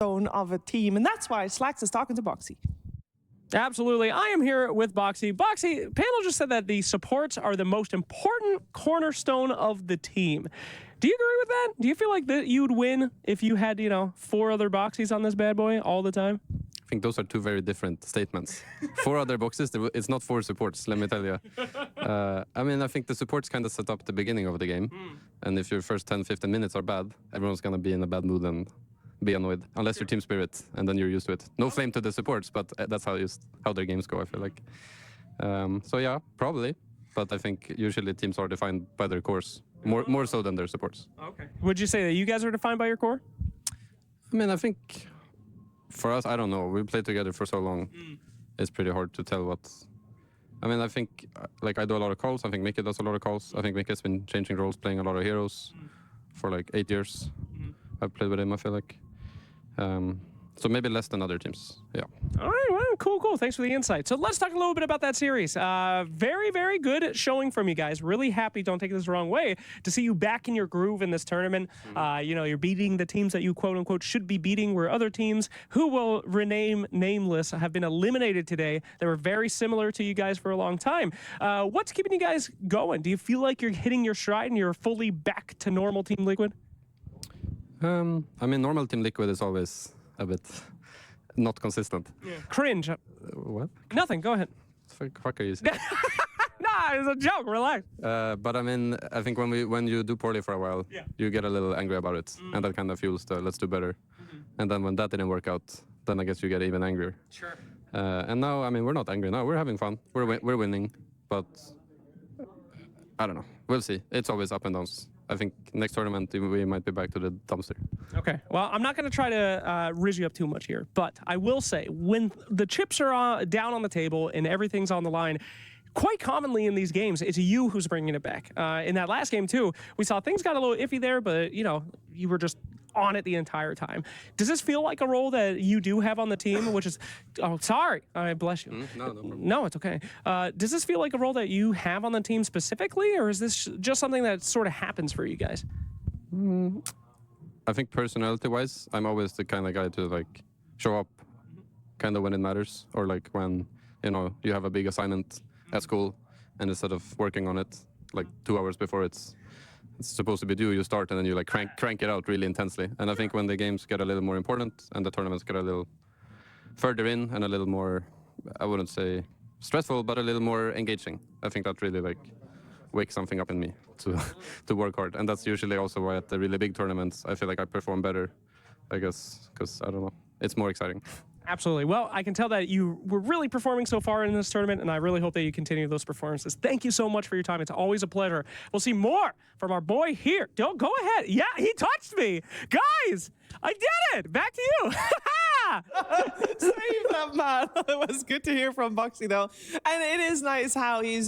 of a team, and that's why Slacks is talking to Boxy. Absolutely. I am here with Boxy. Boxy, panel just said that the supports are the most important cornerstone of the team. Do you agree with that? Do you feel like that you'd win if you had, 4 other Boxies on this bad boy all the time? I think those are 2 very different statements. 4 other boxes, it's not 4 supports, let me tell you. I think the supports kind of set up the beginning of the game. And if your first 10-15 minutes are bad, everyone's going to be in a bad mood and be annoyed, unless you're team spirit, and then you're used to it. No flame to the supports, but that's how their games go, I feel like. So yeah, probably. But I think usually teams are defined by their cores, more so than their supports. Okay. Would you say that you guys are defined by your core? I think for us, I don't know. We played together for so long. It's pretty hard to tell what... I think I do a lot of calls. I think Mickey does a lot of calls. I think Mickey's been changing roles, playing a lot of heroes for like 8 years. I've played with him, I feel like. So maybe less than other teams, yeah. All right, well, cool. Thanks for the insight. So let's talk a little bit about that series. Very, very good showing from you guys. Really happy, don't take this the wrong way, to see you back in your groove in this tournament. You're beating the teams that you quote-unquote should be beating, where other teams who will rename nameless have been eliminated today. They were very similar to you guys for a long time. What's keeping you guys going? Do you feel like you're hitting your stride and you're fully back to normal Team Liquid? Normal Team Liquid is always a bit not consistent. Yeah. Cringe. What? Nothing, go ahead. Fuck are you saying? Nah, it's a joke, relax. But I think when you do poorly for a while, you get a little angry about it. And that kind of fuels the let's do better. And then when that didn't work out, then I guess you get even angrier. Sure. And now, we're not angry now. We're having fun. We're winning. But I don't know. We'll see. It's always up and downs. I think next tournament we might be back to the dumpster. Okay. Well, I'm not going to try to riz you up too much here, but I will say when the chips are down on the table and everything's on the line, quite commonly in these games, it's you who's bringing it back. In that last game, too, we saw things got a little iffy there, but, you were just on it the entire time. Does this feel like a role that you do have on the team, which is... Oh, sorry. Bless you. No problem. No, it's okay. Does this feel like a role that you have on the team specifically, or is this just something that sort of happens for you guys? I think personality-wise, I'm always the kind of guy to, show up kind of when it matters, or, when, you have a big assignment at school, and instead of working on it, 2 hours before it's supposed to be due, you start and then you crank it out really intensely. And I think when the games get a little more important and the tournaments get a little further in and a little more, I wouldn't say stressful, but a little more engaging, I think that really wakes something up in me to work hard. And that's usually also why at the really big tournaments I feel like I perform better, I guess, because I don't know, it's more exciting. Absolutely. Well, I can tell that you were really performing so far in this tournament, and I really hope that you continue those performances. Thank you so much for your time. It's always a pleasure. We'll see more from our boy here. Don't go ahead. Yeah, he touched me. Guys, I did it. Back to you. Save that, man. It was good to hear from Boxy, though. And it is nice how he's